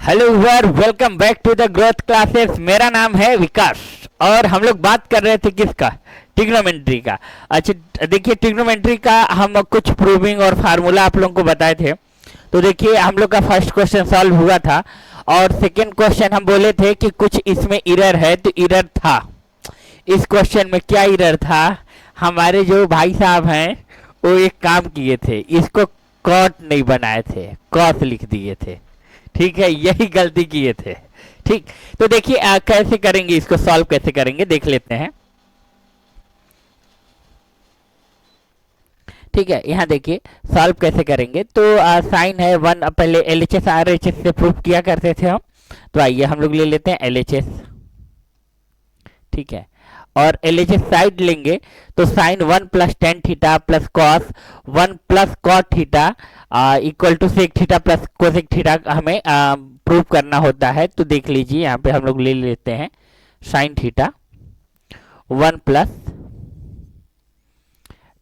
Hello वर, welcome back to the growth classes. मेरा नाम है विकास और हम लोग बात कर रहे थे किसका? ट्रिग्नोमेट्री का। अच्छा देखिए, ट्रिग्नोमेट्री का हम कुछ प्रूविंग और फार्मूला आप लोगों को बताए थे। तो देखिए, हम लोग का फर्स्ट क्वेश्चन सॉल्व हुआ था और सेकंड क्वेश्चन हम बोले थे कि कुछ इसमें एरर है, तो एरर था। इस क्वेश्चन में क्या एरर था? हमारे जो भाई साहब हैं वो एक काम किए थे, इसको कॉट नहीं बनाए थे, कॉस लिख दिए थे। ठीक है, यही गलती किए थे। ठीक, तो देखिए कैसे करेंगे, इसको सॉल्व कैसे करेंगे देख लेते हैं। ठीक है, यहाँ देखिए सॉल्व कैसे करेंगे। तो साइन है वन, पहले L H S R H S से प्रूफ किया करते थे हम। तो आइए हम लोग ले लेते हैं एल एच एस। ठीक है, और एल एच एस साइड लेंगे तो sine one plus tan theta plus cos one plus cot theta equal to sec theta plus cosec theta हमें प्रूव करना होता है। तो देख लीजिए, यहाँ पे हम लोग ले लेते हैं sine theta one plus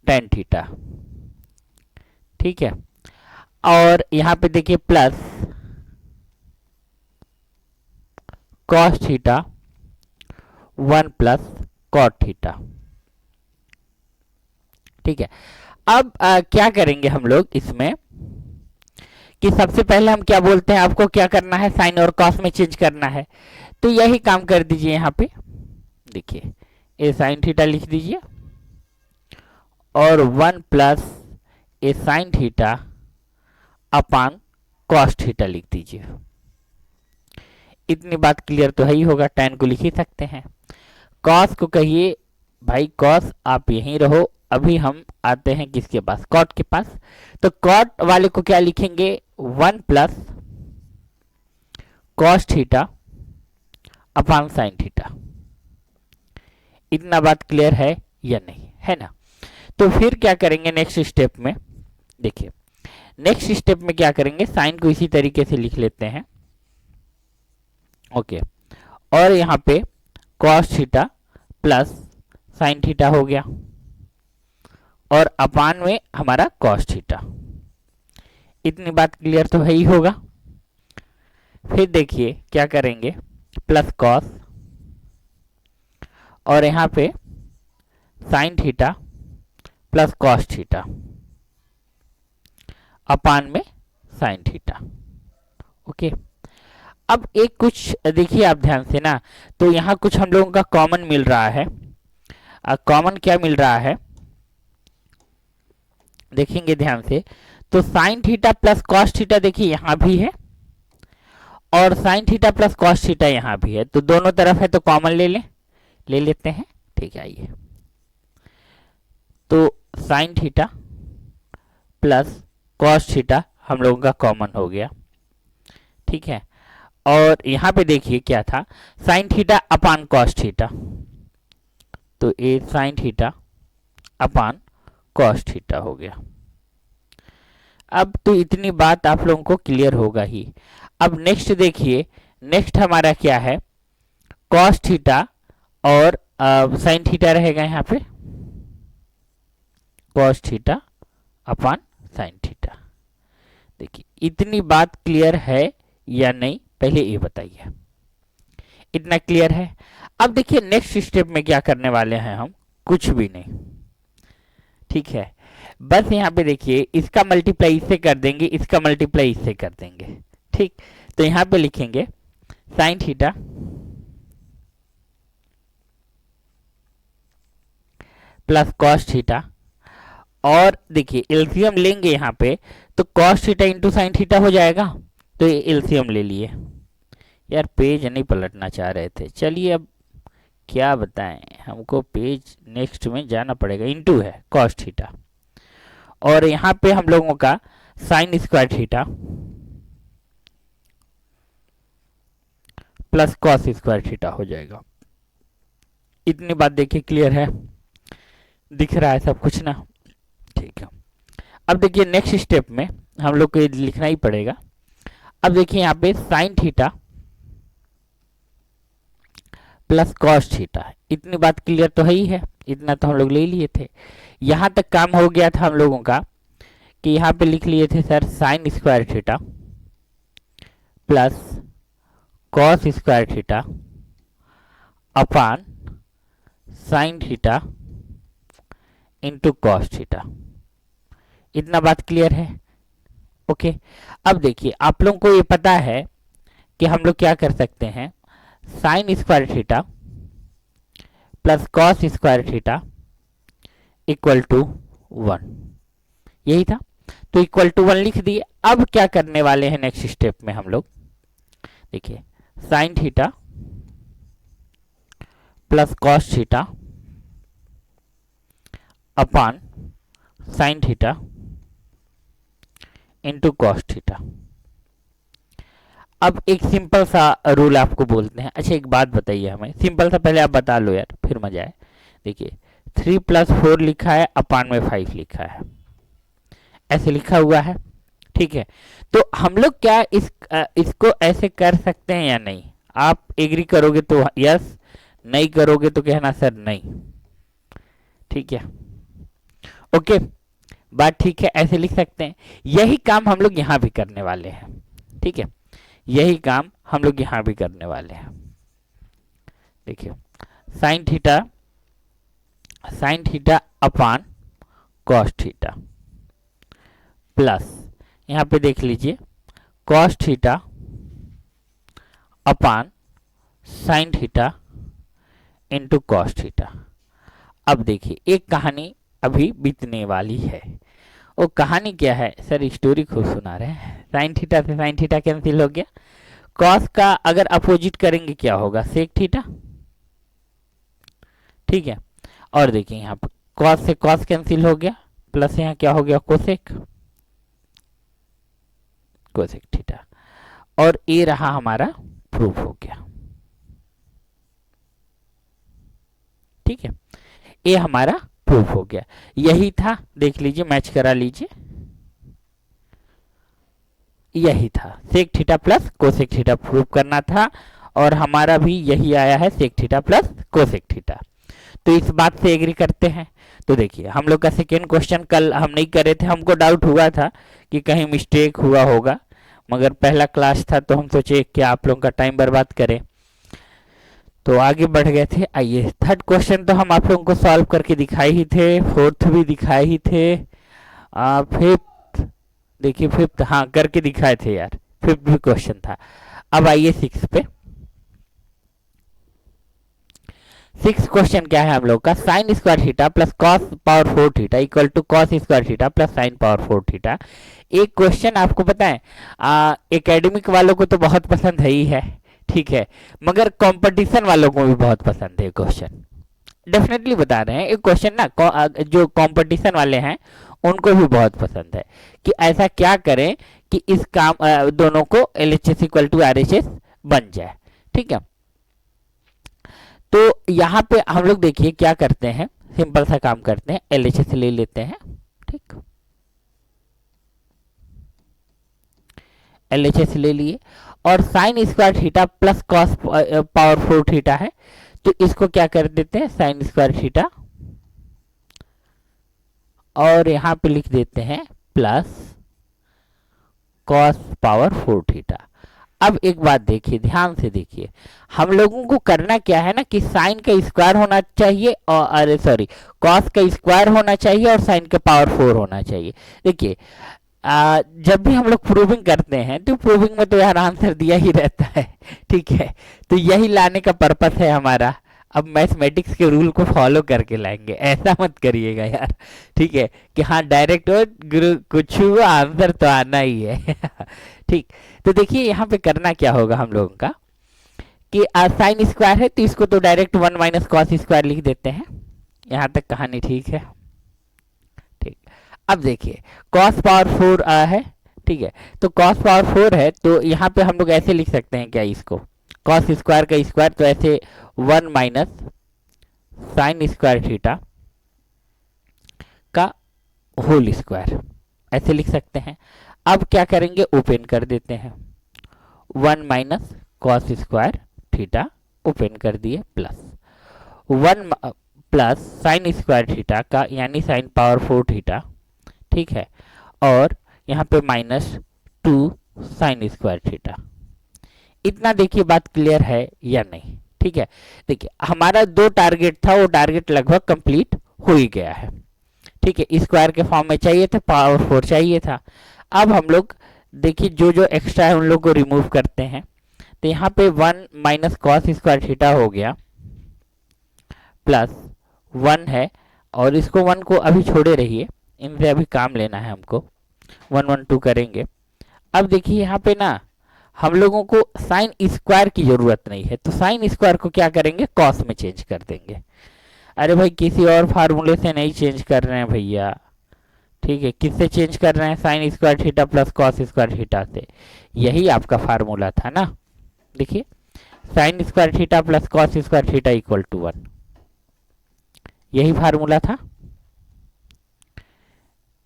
tan theta. ठीक है, और यहाँ पे देखिए plus cos theta one plus cot theta. ठीक है, अब क्या करेंगे हम लोग इसमें कि सबसे पहले हम क्या बोलते हैं, आपको क्या करना है, साइन और कॉस में चेंज करना है। तो यही काम कर दीजिए। यहाँ पे देखिए ए साइन थीटा लिख दीजिए और one plus a sine theta upon cos theta लिख दीजिए। इतनी बात क्लियर तो है ही होगा, tan को लिख ही सकते हैं। कॉस को कहिए भाई कॉस आप यहीं रहो, अभी हम आते हैं किसके पास, कॉट के पास। तो कॉट वाले को क्या लिखेंगे, वन प्लस कॉस थीटा अपान साइन थीटा। इतना बात क्लियर है या नहीं, है ना? तो फिर क्या करेंगे नेक्स्ट स्टेप में, देखिए नेक्स्ट स्टेप में क्या करेंगे, साइन को इसी तरीके से लिख लेते हैं। ओके, और यहाँ पे cos theta plus sine theta हो गया और अपान में हमारा कॉस थीटा। इतनी बात क्लियर तो है ही होगा। फिर देखिए क्या करेंगे, प्लस कॉस और यहाँ पे sine theta plus cos theta अपान में साइन थीटा। ओके, अब एक कुछ देखिए आप ध्यान से ना, तो यहाँ कुछ हम लोगों का कॉमन मिल रहा है। कॉमन क्या मिल रहा है देखेंगे ध्यान से, तो sine theta plus cos theta देखिए यहाँ भी है और sine theta plus cos theta यहाँ भी है। तो दोनों तरफ है तो कॉमन ले लेते हैं। ठीक है, आइए तो sine theta plus cos theta हम लोगों का कॉमन हो गया। ठीक है, और यहाँ पे देखिए क्या था, sine theta upon cos theta, तो a sine theta upon cos theta हो गया। अब तो इतनी बात आप लोगों को क्लियर होगा ही। अब नेक्स्ट देखिए, नेक्स्ट हमारा क्या है, कॉस थीटा और साइन थीटा रहेगा यहाँ पे, कॉस थीटा अपान साइन थीटा। देखिए इतनी बात क्लियर है या नहीं, पहले ये बताइए। इतना क्लियर है? अब देखिए नेक्स्ट स्टेप में क्या करने वाले हैं हम, कुछ भी नहीं। ठीक है, बस यहाँ पे देखिए इसका मल्टीप्लाई इससे कर देंगे, इसका मल्टीप्लाई इससे कर देंगे। ठीक, तो यहाँ पे लिखेंगे sine theta plus cos theta, और देखिए एलसीएम लेंगे यहाँ पे तो cos theta into sine theta हो जाएगा। तो ये एलसीएम ले लिए। यार पेज नहीं पलटना चाह रहे थे, चलिए अब क्या बताएं, हमको पेज नेक्स्ट में जाना पड़ेगा। इंटू है कॉस थीटा और यहाँ पे हम लोगों का sine square theta plus cos square theta हो जाएगा। इतनी बात देखिए क्लियर है, दिख रहा है सब कुछ ना? ठीक है, अब देखिए नेक्स्ट स्टेप में हम लोग को ये लिखना ही पड़ेगा। अब देखिए यहाँ पे sine theta plus cos theta, इतनी बात क्लियर तो है ही है, इतना तो हम लोग ले लिए थे। यहाँ तक काम हो गया था हम लोगों का कि यहाँ पे लिख लिए थे sir sign square theta plus cos square theta upon sine theta into cos theta. इतना बात क्लियर है? ओके। अब देखिए आप लोगों को ये पता है कि हम लोग क्या कर सकते हैं, sine square theta plus cos square theta equal to 1, यही था। तो इक्वल टू 1 लिख दिए। अब क्या करने वाले हैं नेक्स्ट स्टेप में हम लोग, देखिए sine theta plus cos theta अपान sine theta into cos theta. अब एक सिंपल सा रूल आपको बोलते हैं। अच्छा एक बात बताइए हमें, सिंपल सा पहले आप बता लो यार, फिर मजा आए। देखिए 3 + 4 लिखा है, अपान में 5 लिखा है, ऐसे लिखा हुआ है, ठीक है। तो हम लोग क्या इसको ऐसे कर सकते हैं या नहीं? आप एग्री करोगे तो यस, नहीं करोगे तो कहना सर नहीं, ठीक है। ओके, बात ठीक है, ऐसे लिख सकते हैं। यही काम हम लोग यहां भी करने वाले हैं, ठीक है, यही काम हम लोग यहां भी करने वाले हैं। देखिए sign theta upon cos theta plus यहां पे देख लीजिए कॉस थीटा अपान sine theta into cos theta. अब देखिए एक कहानी अभी बीतने वाली है। वो कहानी क्या है सर? स्टोरी खूब सुना रहे हैं। साइन थीटा से साइन थीटा कैंसिल हो गया, कॉस का अगर अपोजिट करेंगे क्या होगा? सेक थीटा, ठीक है। और देखिए यहाँ पर कॉस से कॉस कैंसिल हो गया, प्लस यहाँ क्या हो गया? Cosec theta. और ये रहा हमारा प्रूफ हो गया, ठीक है, ये हमारा प्रूफ हो गया। यही था, देख लीजिए, मैच करा लीजिए, यही था, sec theta plus cosec theta prove करना था, और हमारा भी यही आया है, sec theta plus cosec theta. तो इस बात से एग्री करते हैं। तो देखिए हम लोग का सेकेंड क्वेश्चन कल हम नहीं करे थे, हमको डाउट हुआ था कि कहीं मिस्टेक हुआ होगा, मगर पहला क्लास था तो हम सोचे कि आप लोगों का टाइम बर्बाद करें, तो आगे बढ़ गए थे। आइए थर्ड क्वेश्चन तो हम आप लोगों को सॉल्व करके दिखाए ही थे, फोर्थ भी दिखाए ही थे, फिफ्थ, देखिए फिफ्थ, हाँ करके दिखाए थे यार, फिफ्थ भी क्वेश्चन था। अब आइए सिक्स पे। सिक्स क्वेश्चन क्या है हम लोग का? Sine square theta plus cos power 4 theta equal to cos square theta plus sine power 4 theta. एक क्वेश्चन आपको पता है एकेडमिक वालों को तो बहुत पसंद है ही है, ठीक है, मगर कंपटीशन वालों को भी बहुत पसंद है क्वेश्चन, डेफिनेटली बता रहे हैं। एक क्वेश्चन ना जो कंपटीशन वाले हैं उनको भी बहुत पसंद है कि ऐसा क्या करें कि इस काम दोनों को LHS इक्वल टू RHS बन जाए, ठीक है। तो यहाँ पे हम लोग देखिए क्या करते हैं, सिंपल सा काम करते हैं, LHS ले लेते हैं, ठीक, LHS ले लिए, और sign square theta plus cos power 4 theta है, तो इसको क्या कर देते हैं? साइन स्क्वायर थीटा, और यहां पे लिख देते हैं प्लस कॉस पावर 4 थीटा। अब एक बात देखिए, ध्यान से देखिए, हम लोगों को करना क्या है ना कि साइन का स्क्वायर होना चाहिए, और अरे सॉरी, कॉस का स्क्वायर होना चाहिए और साइन का पावर 4 होना चाहिए। देखिए जब भी हम लोग प्रूविंग करते हैं तो प्रूविंग में तो यार आंसर दिया ही रहता है, ठीक है, तो यही लाने का पर्पस है हमारा। अब मैथमेटिक्स के रूल को फॉलो करके लाएंगे, ऐसा मत करिएगा यार, ठीक है, कि हाँ डायरेक्ट हो गुरु कुछ आंसर तो आना ही है ठीक। तो देखिए यहाँ पे करना क्या होगा हम लोगों का कि साइन स्क्वायर है तो इसको तो डायरेक्ट 1 माइनस कॉस स्क्वायर लिख देते हैं, यहाँ तक कहानी ठीक है, ठीक। अब देखिए कॉस पावर 4 है, ठीक है, तो कॉस पावर 4 है तो यहाँ पे हम लोग ऐसे लिख सकते हैं क्या, इसको कॉस स्क्वायर का स्क्वायर, तो ऐसे 1 माइनस साइन स्क्वायर थीटा का होल स्क्वायर, ऐसे लिख सकते हैं। अब क्या करेंगे, ओपन कर देते हैं, 1 minus cos square theta open कर दिए, plus 1 plus sign square theta का यानी साइन पावर 4 थीटा, ठीक है, और यहाँ पे -2 साइन स्क्वायर थीटा। इतना देखिए बात क्लियर है या नहीं? ठीक है, देखिए हमारा दो टारगेट था, वो टारगेट लगभग कंप्लीट हो ही गया है। ठीक है, स्क्वायर के फॉर्म में चाहिए था, पावर 4 चाहिए था। अब हम लोग देखिए जो जो एक्स्ट्रा है उन लोग को रिमूव करते हैं। तो यहाँ पे 1 माइनस कॉस स्क्वायर थीटा हो गया प्लस 1 है, और इसको 1 को अभी छोड़े रहिए, इनसे अभी काम लेना है हमको। 1 1 2 करेंगे। अब देखिए यहाँ पे ना हम लोगों को साइन स्क्वायर की जरूरत नहीं है, तो साइन स्क्वायर को क्या करेंगे, कॉस में चेंज कर देंगे। अरे भाई किसी और फार्मूले से नहीं चेंज कर रहे हैं भैया। ठीक है, किससे चेंज कर रहे हैं, sine square theta plus cos square theta से। यही आपका फार्मूला था ना। देखिए sine square theta plus cos square theta equal to 1, यही फार्मूला था,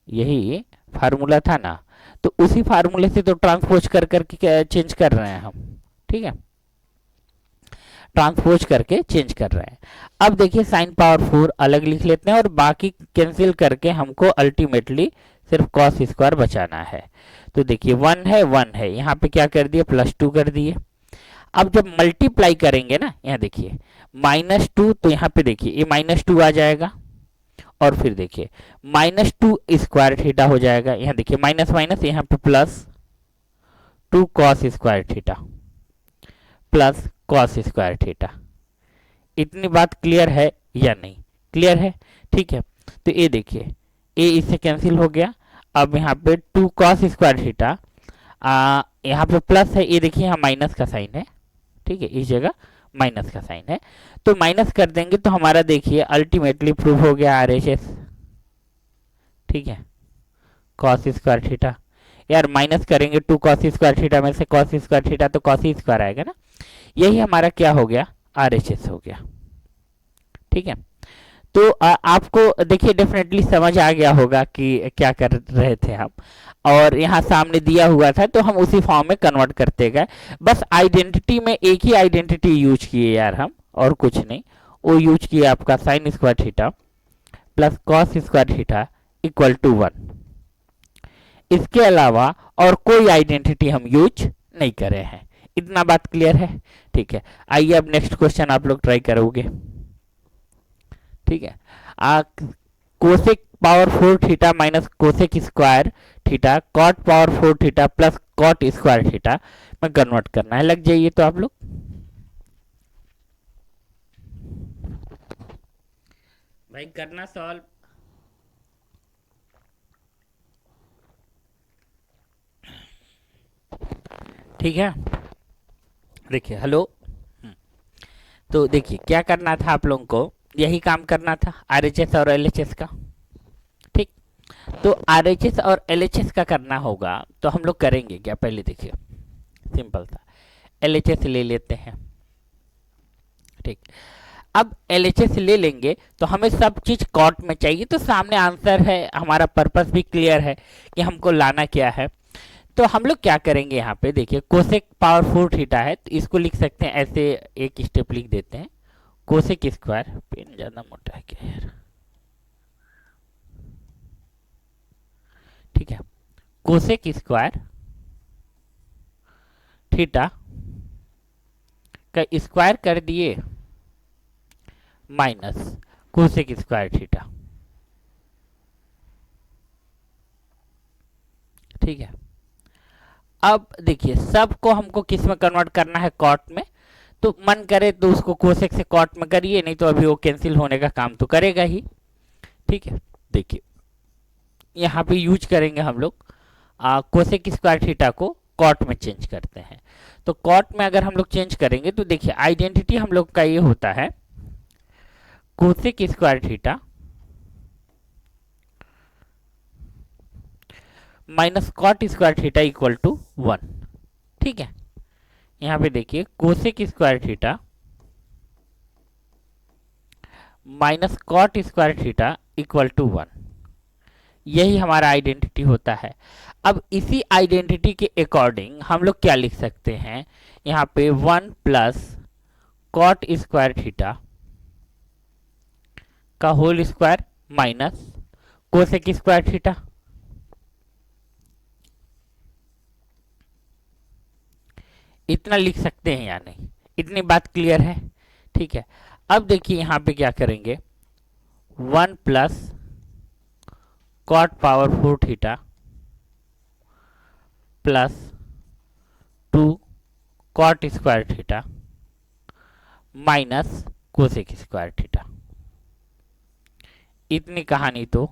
यही फार्मूला था ना। तो उसी फार्मूले से तो ट्रांसपोज कर करके चेंज कर रहे हैं हम। ठीक है, ट्रांसपोज करके चेंज कर रहे हैं। अब देखिए साइन पावर 4 अलग लिख लेते हैं, और बाकी कैंसिल करके हमको अल्टीमेटली सिर्फ कॉस स्क्वायर बचाना है। तो देखिए 1 है 1 है, यहाँ पे क्या कर दिए, +2 कर दिए। अब जब मल्टीप्लाई करेंगे ना, यहाँ देखिए -2, तो यहाँ पे देखिए ये -2 आ जाएगा, और फिर देखिए -2 स्क्वायर थीटा हो जाएगा। यहाँ देखिए माइनस माइनस, यहाँ पे +2 cos square theta plus cos square theta. इतनी बात क्लियर है या नहीं? क्लियर है। ठीक है, तो ये देखिए ए इससे कैंसिल हो गया। अब यहाँ पे 2 कॉस स्क्वायर थीटा, यहाँ पे प्लस है, ये देखिए यहाँ माइनस का साइन है। ठीक है, इस जगह माइनस का साइन है, तो माइनस कर देंगे तो हमारा देखिए अल्टीमेटली प्रूव हो गया RHS। ठीक है, कॉस स्क्वायर थीटा, यार माइनस करेंगे 2 कॉस स्क्वायर थीटा में से कॉस स्क्वायर थीटा, तो कॉस स्क्वायर आएगा ना। यही हमारा क्या हो गया, RHS हो गया। ठीक है, तो आपको देखिए डेफिनेटली समझ आ गया होगा कि क्या कर रहे थे हम, और यहाँ सामने दिया हुआ था तो हम उसी फॉर्म में कन्वर्ट करते गए। बस आइडेंटिटी में एक ही आइडेंटिटी यूज किए यार हम, और कुछ नहीं। वो यूज किए आपका sine square theta plus cos square theta equal to 1। इसके अलावा और कोई आइडेंटिटी हम यूज नहीं कर रहे हैं। इतना बात क्लियर है? ठीक है, आइए अब नेक्स्ट क्वेश्चन आप लोग ट्राई करोगे। ठीक है, cosec power 4 theta minus cosec square theta cot power 4 theta plus cot square theta में कन्वर्ट करना है। लग जाइए तो आप लोग। भाई करना सॉल्व। ठीक है, देखिए हेलो। तो देखिए क्या करना था आप लोगों को, यही काम करना था RHS और LHS का। ठीक, तो RHS और LHS का करना होगा, तो हम लोग करेंगे क्या, पहले देखिए सिंपल था, LHS ले लेते हैं। ठीक, अब LHS ले लेंगे तो हमें सब चीज कॉट में चाहिए, तो सामने आंसर है, हमारा पर्पस भी क्लियर है कि हमको लाना क्या है। तो हम लोग क्या करेंगे, यहाँ पे देखिए कोसेक पावर 4 थीटा है, तो इसको लिख सकते हैं ऐसे, एक स्टेप लिख देते हैं, कोसेक स्क्वायर, पेन ज्यादा मोटा है क्या यार। ठीक है, कोसेक स्क्वायर थीटा का स्क्वायर कर दिए माइनस कोसेक स्क्वायर थीटा। ठीक है, अब देखिए सबको हमको किस में कन्वर्ट करना है, कॉट में। तो मन करे तो उसको कोसेक से कॉट में करिए, नहीं तो अभी वो कैंसिल होने का काम तो करेगा ही। ठीक है, देखिए यहाँ पे यूज करेंगे हम लोग कोसेक स्क्वायर थीटा को कॉट में चेंज करते हैं। तो कॉट में अगर हम लोग चेंज करेंगे तो देखिए आइडेंटिटी हम लोग का ये होता है cosec square theta minus cot square theta equal to 1। ठीक है, यहाँ पे देखिए cosec square theta minus cot square theta equal to 1, यही हमारा आइडेंटिटी होता है। अब इसी आइडेंटिटी के अकॉर्डिंग हम लोग क्या लिख सकते हैं, यहाँ पे 1 प्लस कॉट स्क्वायर थीटा का whole square minus cosec square theta. इतना लिख सकते हैं या नहीं, इतनी बात क्लियर है? ठीक है, अब देखिए यहाँ पे क्या करेंगे, 1 plus cot power 4 theta plus 2 cot square theta minus cosec square theta. इतनी कहानी तो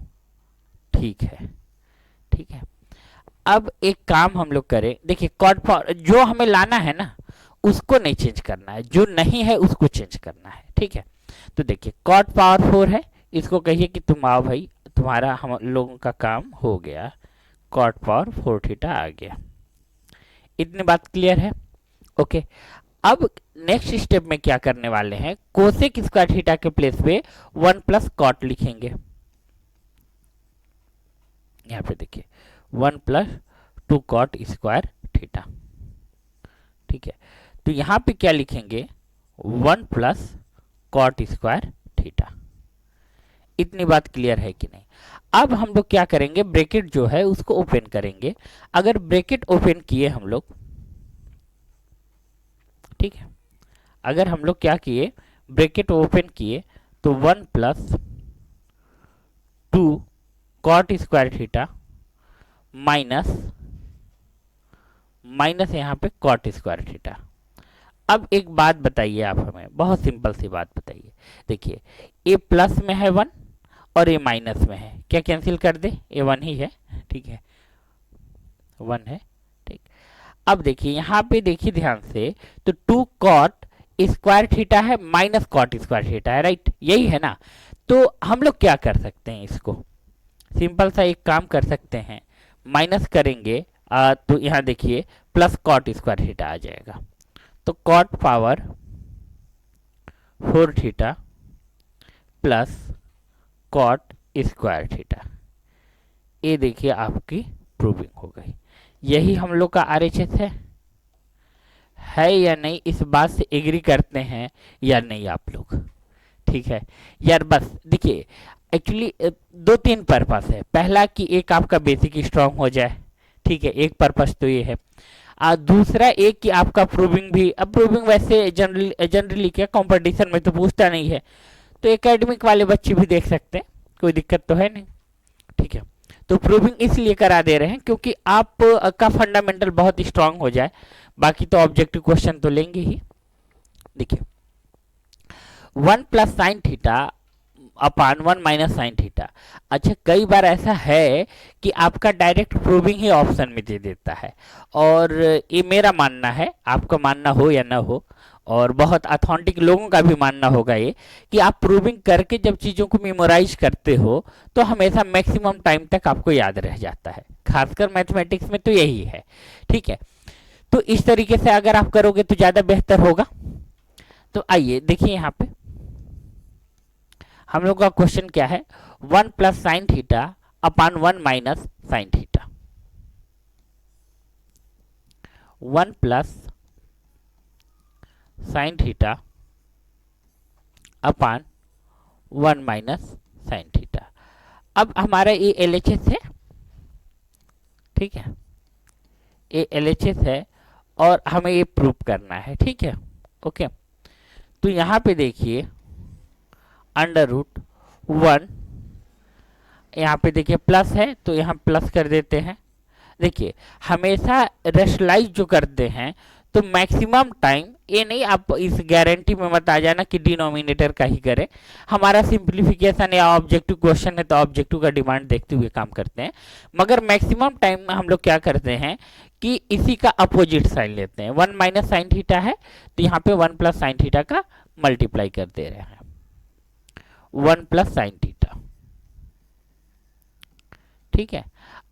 ठीक है। ठीक है, अब एक काम हम लोग करें, देखिए कॉट पावर जो हमें लाना है ना उसको नहीं चेंज करना है, जो नहीं है उसको चेंज करना है। ठीक है, तो देखिए कॉट पावर 4 है, इसको कहिए कि तुम आओ भाई, तुम्हारा हम लोगों का काम हो गया, कॉट पावर 4 थीटा आ गया। इतनी बात क्लियर है? ओके, अब नेक्स्ट स्टेप में क्या करने वाले हैं, कोसेक स्क्वायर थीटा के प्लेस पे 1 प्लस कॉट लिखेंगे। यहाँ पे देखिए 1 प्लस 2 कॉट स्क्वायर थीटा। ठीक है, तो यहाँ पे क्या लिखेंगे, 1 प्लस कॉट स्क्वायर थीटा। इतनी बात क्लियर है कि नहीं? अब हम लोग क्या करेंगे, ब्रैकेट जो है उसको ओपन करेंगे। अगर ब्रैकेट ओपन किए हम लोग, ठीक है, अगर हम लोग क्या किए, ब्रैकेट ओपन किए, तो 1 plus 2 cot square theta minus minus यहाँ पे कॉट स्क्वायर थीटा। अब एक बात बताइए आप हमें, बहुत सिंपल सी बात बताइए। देखिए ए प्लस में है 1 और ए माइनस में है, क्या कैंसिल कर दे, ए 1 ही है। ठीक है, 1 है। ठीक, अब देखिए यहाँ पे देखिए ध्यान से, तो 2 कॉट स्क्वायर थीटा है माइनस कॉट स्क्वायर थीटा है, राइट, यही है ना। तो हम लोग क्या कर सकते हैं, इसको सिंपल सा एक काम कर सकते हैं, माइनस करेंगे तो यहाँ देखिए प्लस कॉट स्क्वायर थीटा आ जाएगा। तो cot power 4 theta plus cot square theta, ये देखिए आपकी प्रूविंग हो गई। यही हम लोग का आरएचएस है या नहीं, इस बात से एग्री करते हैं या नहीं आप लोग? ठीक है यार, बस देखिए एक्चुअली 2-3 पर्पस है। पहला कि एक आपका बेसिक स्ट्रांग हो जाए, ठीक है, एक पर्पस तो ये है। दूसरा एक कि आपका प्रूविंग भी, अब प्रूविंग वैसे जनरली क्या कंपटीशन में तो पूछता नहीं है, तो एकेडमिक वाले बच्चे भी देख सकते हैं, कोई दिक्कत तो है नहीं। ठीक है, तो प्रूविंग इसलिए करा दे रहे हैं क्योंकि आप का फंडामेंटल बहुत स्ट्रांग हो जाए, बाकी तो ऑब्जेक्टिव क्वेश्चन तो लेंगे ही। देखिए 1 plus sine theta upon 1 minus sine theta. अच्छा, कई बार ऐसा है कि आपका डायरेक्ट प्रूविंग ही ऑप्शन में दे देता है, और ये मेरा मानना है, आपका मानना हो या ना हो, और बहुत अथेंटिक लोगों का भी मानना होगा ये, कि आप प्रूविंग करके जब चीज़ों को मेमोराइज करते हो तो हमेशा मैक्सिमम टाइम तक आपको याद रह जाता है, खासकर मैथमेटिक्स में तो यही है। ठीक है, तो इस तरीके से अगर आप करोगे तो ज़्यादा बेहतर होगा। तो आइए देखिए यहाँ पे हम लोग का क्वेश्चन क्या है, 1 plus sine theta upon 1 minus sine theta. 1 plus sine theta upon 1 minus sine theta. अब हमारा ये एलएचएस है, ठीक है, ये एलएचएस है और हमें ये प्रूव करना है। ठीक है, ओके, तो यहाँ पे देखिए √1, यहाँ पे देखिए प्लस है तो यहाँ प्लस कर देते हैं। देखिए हमेशा रेशनलाइज जो करते हैं तो मैक्सिमम टाइम, ये नहीं आप इस गारंटी में मत आ जाना कि डिनोमिनेटर का ही करें, हमारा सिंप्लीफिकेशन या ऑब्जेक्टिव क्वेश्चन है तो ऑब्जेक्टिव का डिमांड देखते हुए काम करते हैं, मगर मैक्सिमम टाइम में हम लोग क्या करते हैं कि इसी का अपोजिट साइन लेते हैं। 1 माइनस साइन थीटा है तो यहाँ पे 1 प्लस साइन थीटा का मल्टीप्लाई कर दे रहे हैं, 1 प्लस साइन थीटा। ठीक है,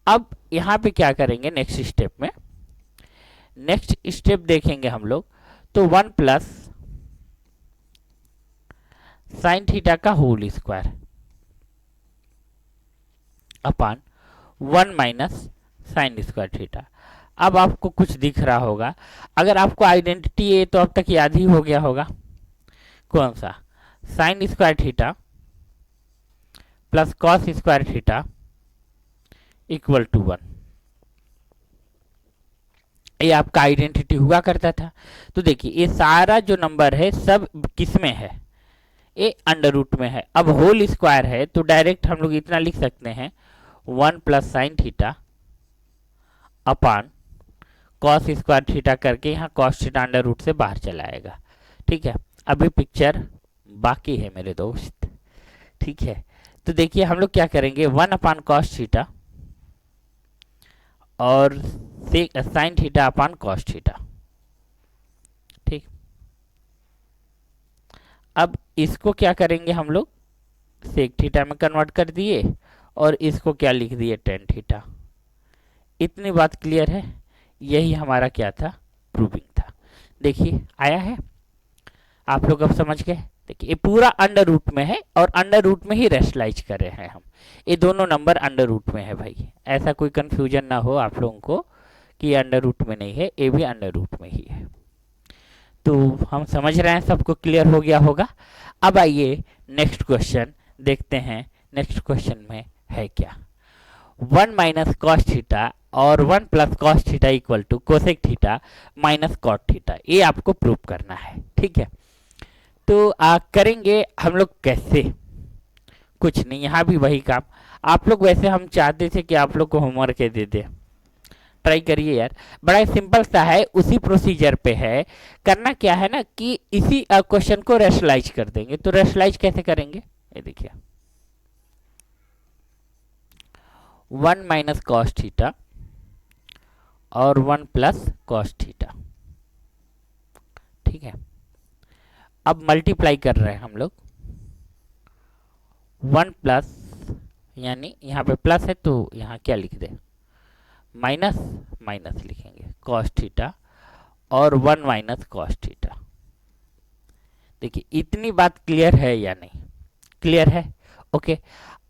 अब यहाँ पे क्या करेंगे नेक्स्ट स्टेप में, नेक्स्ट स्टेप देखेंगे हम लोग, तो 1 प्लस साइन थीटा का whole square upon 1 minus sine square theta. अब आपको कुछ दिख रहा होगा, अगर आपको आइडेंटिटी है तो अब तक याद ही हो गया होगा, कौन सा, sine square theta plus cos square theta equal to 1। ये आपका आइडेंटिटी हुआ करता था। तो देखिए ये सारा जो नंबर है सब किस में है, ये अंडर रूट में है। अब होल स्क्वायर है तो डायरेक्ट हम लोग इतना लिख सकते हैं 1 plus sine theta upon cos square theta करके, यहाँ कॉस थीटा अंडर रूट से बाहर चला आएगा। ठीक है, अभी पिक्चर बाकी है मेरे दोस्त। ठीक है, तो देखिए हम लोग क्या करेंगे, 1 अपान कॉस थीटा और sign theta upon cos theta. ठीक, अब इसको क्या करेंगे हम लोग, सेक थीटा में कन्वर्ट कर दिए और इसको क्या लिख दिए, टेन थीटा। इतनी बात क्लियर है, यही हमारा क्या था, प्रूविंग था। देखिए आया है, आप लोग अब समझ गए। देखिए ये पूरा अंडर रूट में है और अंडर रूट में ही रेशनलाइज कर रहे हैं हम, ये दोनों नंबर अंडर रूट में है भाई, ऐसा कोई कंफ्यूजन ना हो आप लोगों को कि अंडर रूट में नहीं है, ये भी अंडर रूट में ही है। तो हम समझ रहे हैं, सबको क्लियर हो गया होगा। अब आइए नेक्स्ट क्वेश्चन देखते हैं। नेक्स्ट क्वेश्चन में है क्या, 1 माइनस कॉस थीटा और 1 plus cos theta equal to cosec theta minus cot theta, ये आपको प्रूव करना है। ठीक है, तो करेंगे हम लोग कैसे, कुछ नहीं, यहाँ भी वही काम। आप लोग वैसे हम चाहते थे कि आप लोग को होमवर्क दे दे, ट्राई करिए यार, बड़ा सिंपल सा है, उसी प्रोसीजर पे है। करना क्या है ना कि इसी क्वेश्चन को रेशनलाइज कर देंगे। तो रेशनलाइज कैसे करेंगे, ये देखिए 1 माइनस कॉस थीटा और 1 प्लस कॉस थीटा। ठीक है, अब मल्टीप्लाई कर रहे हैं हम लोग, 1 प्लस, यानी यहाँ पे प्लस है तो यहाँ क्या लिख दे, माइनस माइनस लिखेंगे कॉस थीटा और 1 माइनस कॉस थीटा। देखिए इतनी बात क्लियर है या नहीं, क्लियर है। ओके,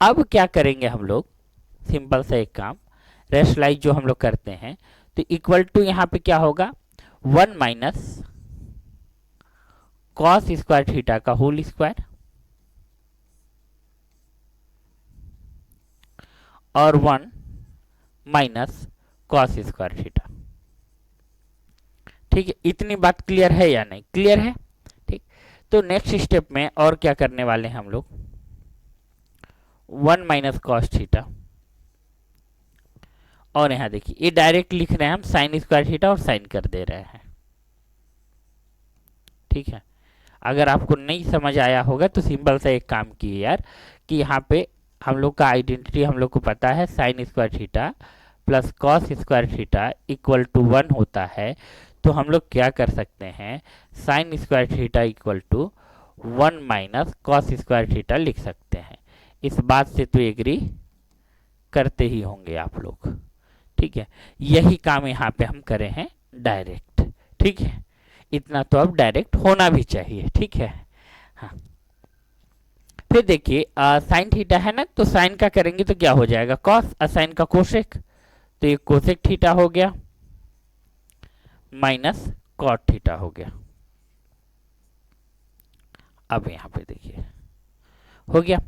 अब क्या करेंगे हम लोग, सिंपल सा एक काम, रेशनलाइज जो हम लोग करते हैं, तो इक्वल टू यहाँ पे क्या होगा, 1 माइनस कॉस स्क्वायर थीटा का होल स्क्वायर और 1 माइनस कॉस स्क्वायर थीटा। ठीक है, इतनी बात क्लियर है या नहीं, क्लियर है। ठीक, तो नेक्स्ट स्टेप में और क्या करने वाले हैं हम लोग, 1 माइनस कॉस थीटा और यहाँ देखिए ये डायरेक्ट लिख रहे हैं हम साइन स्क्वायर थीटा और साइन कर दे रहे हैं। ठीक है, अगर आपको नहीं समझ आया होगा तो सिंपल सा एक काम किए यार, कि यहाँ पे हम लोग का आइडेंटिटी हम लोग को पता है, sine square theta plus cos square theta equal to 1 होता है। तो हम लोग क्या कर सकते हैं, sine square theta equal to 1 minus cos square theta लिख सकते हैं। इस बात से तो एग्री करते ही होंगे आप लोग। ठीक है, यही काम यहाँ पे हम करे हैं डायरेक्ट। ठीक है, इतना तो अब डायरेक्ट होना भी चाहिए। ठीक है, हाँ, फिर देखिए साइन थीटा है ना, तो साइन का करेंगे तो क्या हो जाएगा, कॉस, साइन का कोसेक, तो ये कोसेक थीटा हो गया माइनस कॉट थीटा हो गया। अब यहाँ पे देखिए हो गया,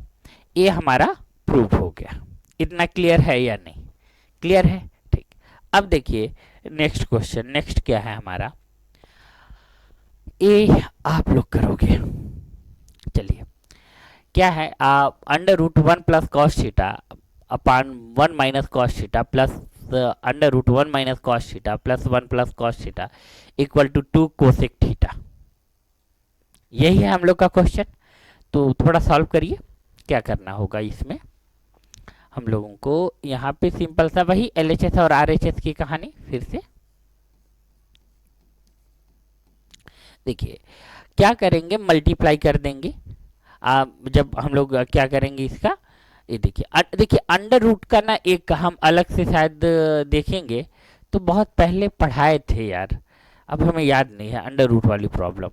ये हमारा प्रूफ हो गया। इतना क्लियर है या नहीं, क्लियर है। ठीक, अब देखिए नेक्स्ट क्वेश्चन, नेक्स्ट क्या है हमारा, ये आप लोग करोगे। चलिए क्या है, under root 1 plus cos theta upon 1 minus cos theta plus under root 1 minus cos theta plus 1 plus cos theta equal to 2 cosec theta. यही है हम लोग का क्वेश्चन। तो थोड़ा सॉल्व करिए, क्या करना होगा इसमें हम लोगों को, यहाँ पे सिंपल सा वही LHS और RHS की कहानी फिर से देखिए, क्या करेंगे, मल्टीप्लाई कर देंगे। जब हम लोग क्या करेंगे इसका, ये देखिए अंडर रूट का ना एक हम अलग से शायद देखेंगे, तो बहुत पहले पढ़ाए थे यार, अब हमें याद नहीं है, अंडर रूट वाली प्रॉब्लम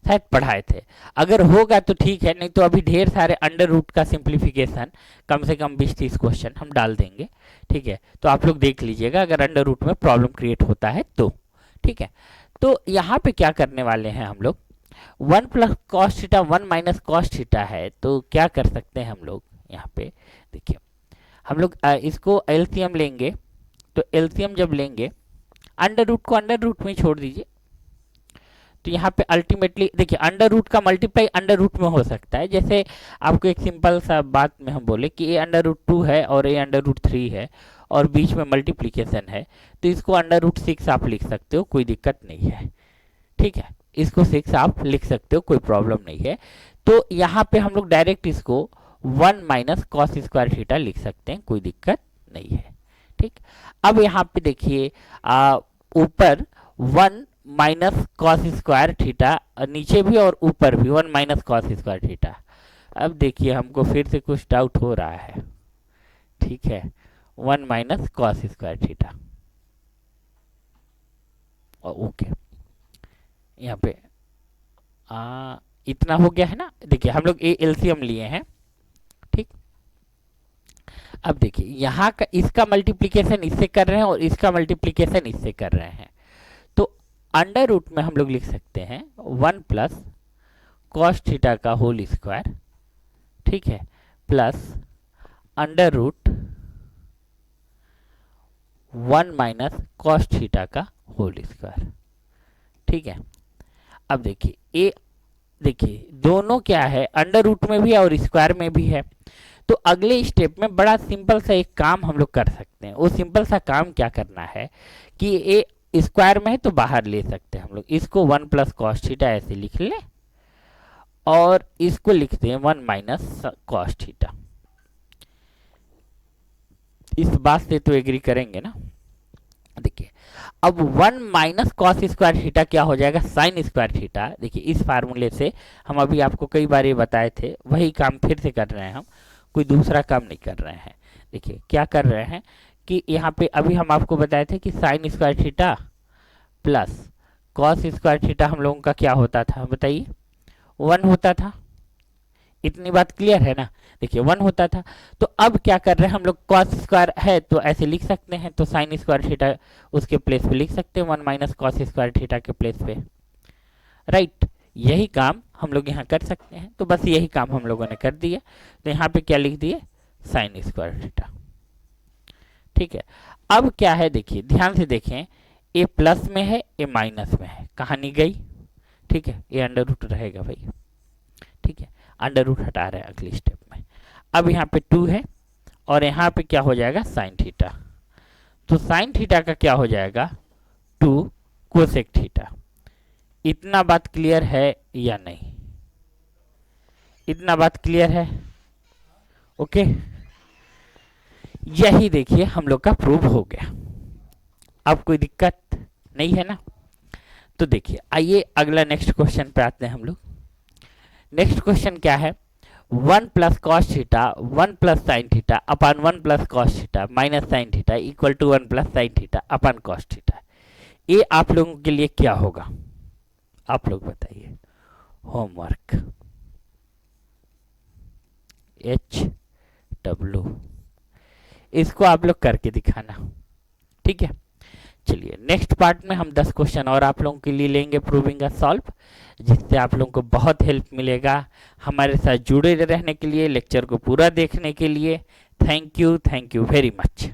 शायद पढ़ाए थे। अगर होगा तो ठीक है, नहीं तो अभी ढेर सारे अंडर रूट का सिंप्लीफिकेशन, कम से कम 20-30 क्वेश्चन हम डाल देंगे। ठीक है, तो आप लोग देख लीजिएगा अगर अंडर रूट में प्रॉब्लम क्रिएट होता है तो। ठीक है, तो यहाँ पे क्या करने वाले हैं हम लोग, 1 plus cos theta 1 minus cos theta है, तो क्या कर सकते हैं हम लोग, यहाँ पे देखिए हम लोग इसको एलसीएम लेंगे। तो एलसीएम जब लेंगे, अंडर रूट को अंडर रूट में छोड़ दीजिए। तो यहाँ पे अल्टीमेटली देखिए अंडर रूट का मल्टीप्लाई अंडर रूट में हो सकता है। जैसे आपको एक सिंपल सा बात में हम बोले कि ए अंडर रूट 2 है और ए अंडर रूट 3 है और बीच में मल्टीप्लिकेशन है, तो इसको अंडर रूट 6 आप लिख सकते हो, कोई दिक्कत नहीं है। ठीक है, इसको 6 आप लिख सकते हो, कोई प्रॉब्लम नहीं है। तो यहाँ पे हम लोग डायरेक्ट इसको 1 माइनस कॉस स्क्वायर थीटा लिख सकते हैं, कोई दिक्कत नहीं है। ठीक, अब यहाँ पे देखिए ऊपर 1 माइनस कॉस स्क्वायर थीटा, नीचे भी और ऊपर भी 1 माइनस कॉस स्क्वायर थीटा। अब देखिए हमको फिर से कुछ डाउट हो रहा है। ठीक है, 1 minus cos square theta, okay यहाँ पे इतना हो गया है ना। देखिए हम लोग एलसीएम लिए हैं। ठीक, अब देखिए यहाँ का इसका मल्टीप्लिकेशन इससे कर रहे हैं और इसका मल्टीप्लिकेशन इससे कर रहे हैं, तो अंडर रूट में हम लोग लिख सकते हैं 1 प्लस कॉस थीटा का होल स्क्वायर, ठीक है, plus under root 1 minus cos theta का होल स्क्वायर। ठीक है, अब देखिए देखिए दोनों क्या है, अंडर रूट में भी है और स्क्वायर में भी है। तो अगले स्टेप में बड़ा सिंपल सा एक काम हम लोग कर सकते हैं। वो सिंपल सा काम क्या करना है कि ए स्क्वायर में है तो बाहर ले सकते हैं हम लोग, इसको 1 प्लस कॉस थीटा ऐसे लिख लें और इसको लिखते हैं 1 माइनस कॉस थीटा। इस बात से तो एग्री करेंगे ना। देखिए अब 1 माइनस कॉस स्क्वायर थीटा क्या हो जाएगा, साइन स्क्वायर थीटा। देखिए इस फार्मूले से हम अभी आपको कई बार ये बताए थे, वही काम फिर से कर रहे हैं हम, कोई दूसरा काम नहीं कर रहे हैं। देखिए क्या कर रहे हैं कि यहाँ पे अभी हम आपको बताए थे कि sign square theta plus cos square theta हम लोगों का क्या होता था, बताइए 1 होता था। इतनी बात क्लियर है ना। देखिए 1 होता था, तो अब क्या कर रहे हैं हम लोग, कॉस स्क्वायर है तो ऐसे लिख सकते हैं, तो साइन स्क्वायर थीटा उसके प्लेस पे लिख सकते हैं 1 माइनस कॉस स्क्वायर थीटा के प्लेस पे, राइट। यही काम हम लोग यहाँ कर सकते हैं, तो बस यही काम हम लोगों ने कर दिया। तो यहाँ पे क्या लिख दिए, साइन स्क्वायर थीटा। ठीक है, अब क्या है देखिए ध्यान से देखें, ए प्लस में है ए माइनस में है, कहानी गई। ठीक है, ये अंडर रूट रहेगा भाई। ठीक है, अंडर रूट हटा रहे हैं अगली स्टेप में। अब यहाँ पे 2 है और यहाँ पे क्या हो जाएगा, साइन थीटा। तो साइन थीटा का क्या हो जाएगा, 2 कोसेक थीटा। इतना बात क्लियर है या नहीं, इतना बात क्लियर है, ओके। यही देखिए हम लोग का प्रूव हो गया। अब कोई दिक्कत नहीं है ना। तो देखिए आइए अगला नेक्स्ट क्वेश्चन पे आते हैं हम लोग। नेक्स्ट क्वेश्चन क्या है, 1 plus cos theta 1 plus sine theta upon 1 plus cos theta minus sine theta equal to 1 plus sine theta upon cos theta. ये आप लोगों के लिए क्या होगा, आप लोग बताइए। होमवर्क HW, इसको आप लोग करके दिखाना। ठीक है, चलिए नेक्स्ट पार्ट में हम 10 क्वेश्चन और आप लोगों के लिए लेंगे प्रूविंग का सॉल्व, जिससे आप लोगों को बहुत हेल्प मिलेगा। हमारे साथ जुड़े रहने के लिए, लेक्चर को पूरा देखने के लिए थैंक यू वेरी मच।